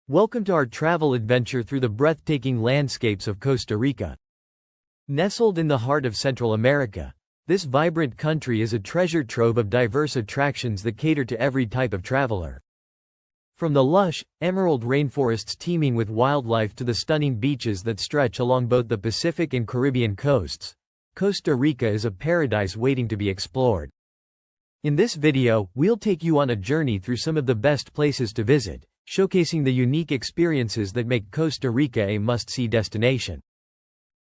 Welcome to our travel adventure through the breathtaking landscapes of Costa Rica. Nestled in the heart of Central America, this vibrant country is a treasure trove of diverse attractions that cater to every type of traveler. From the lush, emerald rainforests teeming with wildlife to the stunning beaches that stretch along both the Pacific and Caribbean coasts, Costa Rica is a paradise waiting to be explored. In this video, we'll take you on a journey through some of the best places to visit, showcasing the unique experiences that make Costa Rica a must-see destination.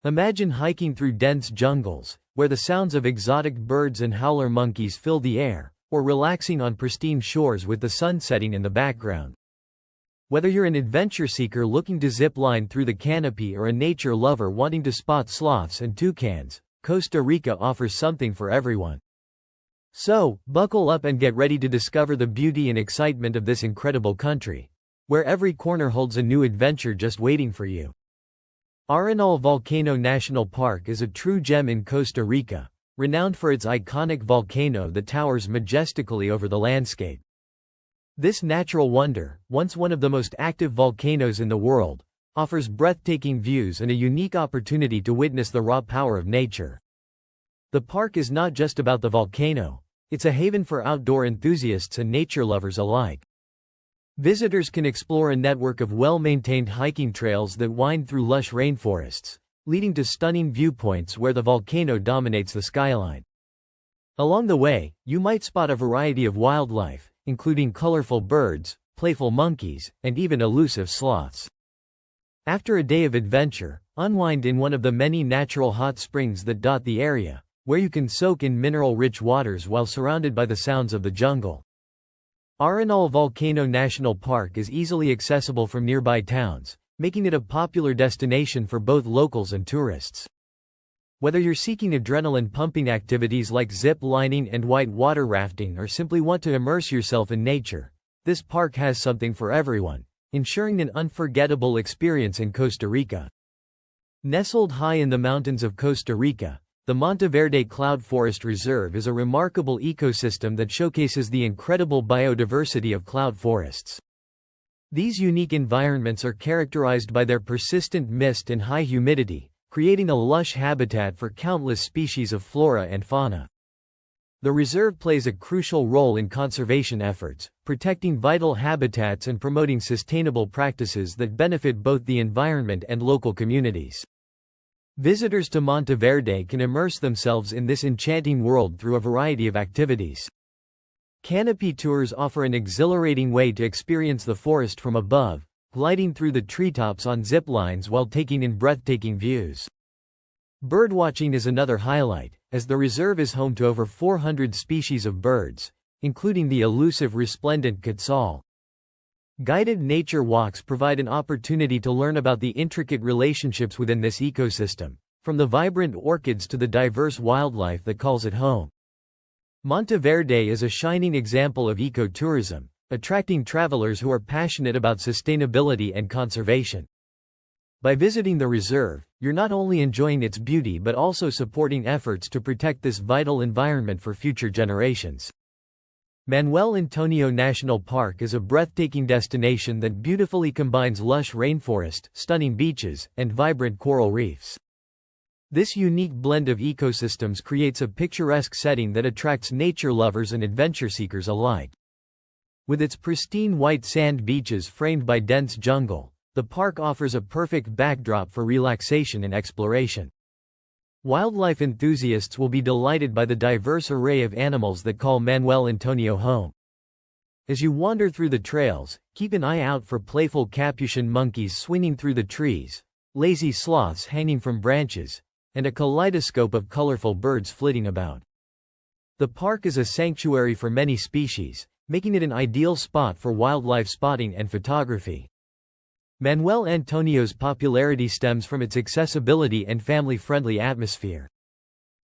Imagine hiking through dense jungles, where the sounds of exotic birds and howler monkeys fill the air, or relaxing on pristine shores with the sun setting in the background. Whether you're an adventure seeker looking to zip line through the canopy or a nature lover wanting to spot sloths and toucans, Costa Rica offers something for everyone. So, buckle up and get ready to discover the beauty and excitement of this incredible country, where every corner holds a new adventure just waiting for you. Arenal Volcano National Park is a true gem in Costa Rica, renowned for its iconic volcano that towers majestically over the landscape. This natural wonder, once one of the most active volcanoes in the world, offers breathtaking views and a unique opportunity to witness the raw power of nature. The park is not just about the volcano. It's a haven for outdoor enthusiasts and nature lovers alike. Visitors can explore a network of well-maintained hiking trails that wind through lush rainforests, leading to stunning viewpoints where the volcano dominates the skyline. Along the way, you might spot a variety of wildlife, including colorful birds, playful monkeys, and even elusive sloths. After a day of adventure, unwind in one of the many natural hot springs that dot the area, where you can soak in mineral-rich waters while surrounded by the sounds of the jungle. Arenal Volcano National Park is easily accessible from nearby towns, making it a popular destination for both locals and tourists. Whether you're seeking adrenaline-pumping activities like zip lining and white water rafting or simply want to immerse yourself in nature, this park has something for everyone, ensuring an unforgettable experience in Costa Rica. Nestled high in the mountains of Costa Rica, the Verde Cloud Forest Reserve is a remarkable ecosystem that showcases the incredible biodiversity of cloud forests. These unique environments are characterized by their persistent mist and high humidity, creating a lush habitat for countless species of flora and fauna. The reserve plays a crucial role in conservation efforts, protecting vital habitats and promoting sustainable practices that benefit both the environment and local communities. Visitors to Verde can immerse themselves in this enchanting world through a variety of activities. Canopy tours offer an exhilarating way to experience the forest from above, gliding through the treetops on zip lines while taking in breathtaking views. Birdwatching is another highlight, as the reserve is home to over 400 species of birds, including the elusive resplendent quetzal. Guided nature walks provide an opportunity to learn about the intricate relationships within this ecosystem, from the vibrant orchids to the diverse wildlife that calls it home. Verde is a shining example of ecotourism, attracting travelers who are passionate about sustainability and conservation. By visiting the reserve, you're not only enjoying its beauty but also supporting efforts to protect this vital environment for future generations. Manuel Antonio National Park is a breathtaking destination that beautifully combines lush rainforest, stunning beaches, and vibrant coral reefs. This unique blend of ecosystems creates a picturesque setting that attracts nature lovers and adventure seekers alike. With its pristine white sand beaches framed by dense jungle, the park offers a perfect backdrop for relaxation and exploration. Wildlife enthusiasts will be delighted by the diverse array of animals that call Manuel Antonio home. As you wander through the trails, keep an eye out for playful capuchin monkeys swinging through the trees, lazy sloths hanging from branches, and a kaleidoscope of colorful birds flitting about. The park is a sanctuary for many species, making it an ideal spot for wildlife spotting and photography. Manuel Antonio's popularity stems from its accessibility and family-friendly atmosphere.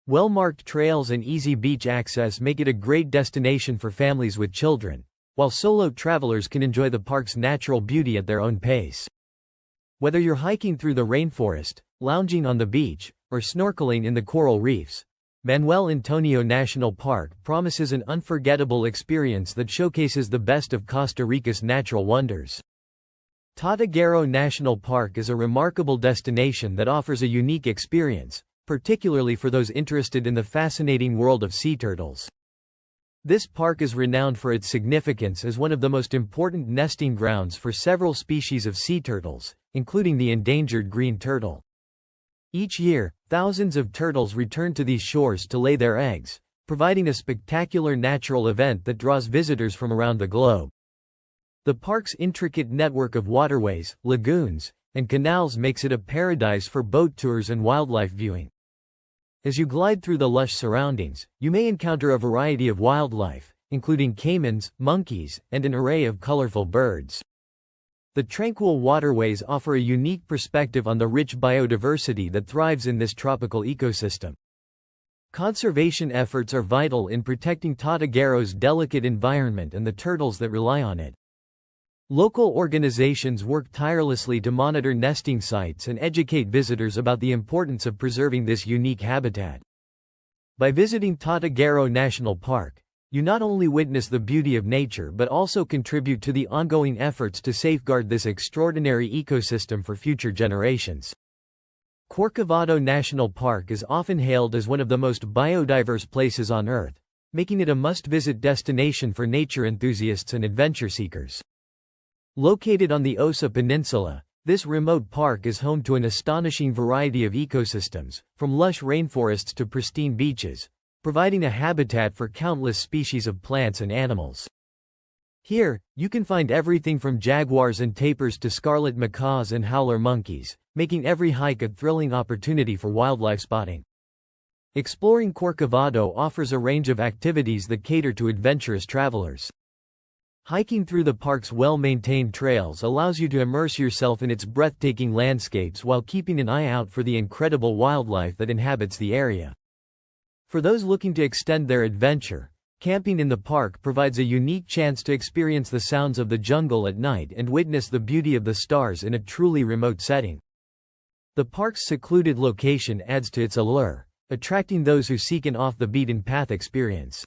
Well-marked trails and easy beach access make it a great destination for families with children, while solo travelers can enjoy the park's natural beauty at their own pace. Whether you're hiking through the rainforest, lounging on the beach, or snorkeling in the coral reefs, Manuel Antonio National Park promises an unforgettable experience that showcases the best of Costa Rica's natural wonders. Tadagaro National Park is a remarkable destination that offers a unique experience, particularly for those interested in the fascinating world of sea turtles. This park is renowned for its significance as one of the most important nesting grounds for several species of sea turtles, including the endangered green turtle. Each year, thousands of turtles return to these shores to lay their eggs, providing a spectacular natural event that draws visitors from around the globe. The park's intricate network of waterways, lagoons, and canals makes it a paradise for boat tours and wildlife viewing. As you glide through the lush surroundings, you may encounter a variety of wildlife, including caimans, monkeys, and an array of colorful birds. The tranquil waterways offer a unique perspective on the rich biodiversity that thrives in this tropical ecosystem. Conservation efforts are vital in protecting Tadagaro's delicate environment and the turtles that rely on it. Local organizations work tirelessly to monitor nesting sites and educate visitors about the importance of preserving this unique habitat. By visiting Tadagaro National Park, you not only witness the beauty of nature but also contribute to the ongoing efforts to safeguard this extraordinary ecosystem for future generations. Corcovado National Park is often hailed as one of the most biodiverse places on Earth, making it a must-visit destination for nature enthusiasts and adventure seekers. Located on the Osa Peninsula, this remote park is home to an astonishing variety of ecosystems, from lush rainforests to pristine beaches, providing a habitat for countless species of plants and animals. Here, you can find everything from jaguars and tapirs to scarlet macaws and howler monkeys, making every hike a thrilling opportunity for wildlife spotting. Exploring Corcovado offers a range of activities that cater to adventurous travelers. Hiking through the park's well-maintained trails allows you to immerse yourself in its breathtaking landscapes while keeping an eye out for the incredible wildlife that inhabits the area. For those looking to extend their adventure, camping in the park provides a unique chance to experience the sounds of the jungle at night and witness the beauty of the stars in a truly remote setting. The park's secluded location adds to its allure, attracting those who seek an off-the-beaten-path experience.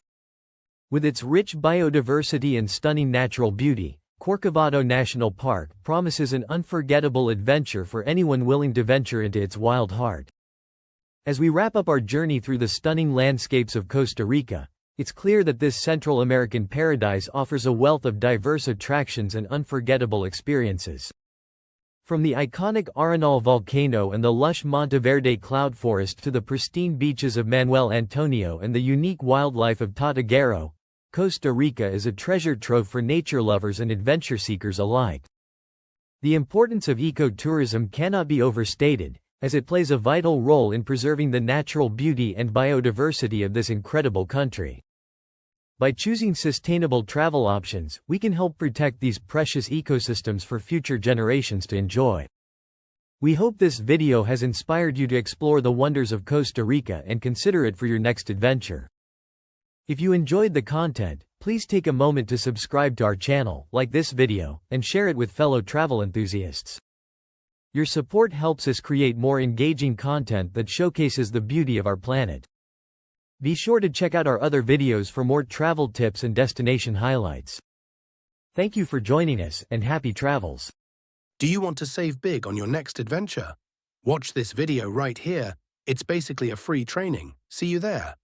With its rich biodiversity and stunning natural beauty, Corcovado National Park promises an unforgettable adventure for anyone willing to venture into its wild heart. As we wrap up our journey through the stunning landscapes of Costa Rica, it's clear that this Central American paradise offers a wealth of diverse attractions and unforgettable experiences. From the iconic Arenal Volcano and the lush Mont Verde cloud forest to the pristine beaches of Manuel Antonio and the unique wildlife of Tadagaro, Costa Rica is a treasure trove for nature lovers and adventure seekers alike. The importance of ecotourism cannot be overstated, as it plays a vital role in preserving the natural beauty and biodiversity of this incredible country. By choosing sustainable travel options, we can help protect these precious ecosystems for future generations to enjoy. We hope this video has inspired you to explore the wonders of Costa Rica and consider it for your next adventure. If you enjoyed the content, please take a moment to subscribe to our channel, like this video, and share it with fellow travel enthusiasts. Your support helps us create more engaging content that showcases the beauty of our planet. Be sure to check out our other videos for more travel tips and destination highlights. Thank you for joining us, and happy travels. Do you want to save big on your next adventure? Watch this video right here. It's basically a free training. See you there.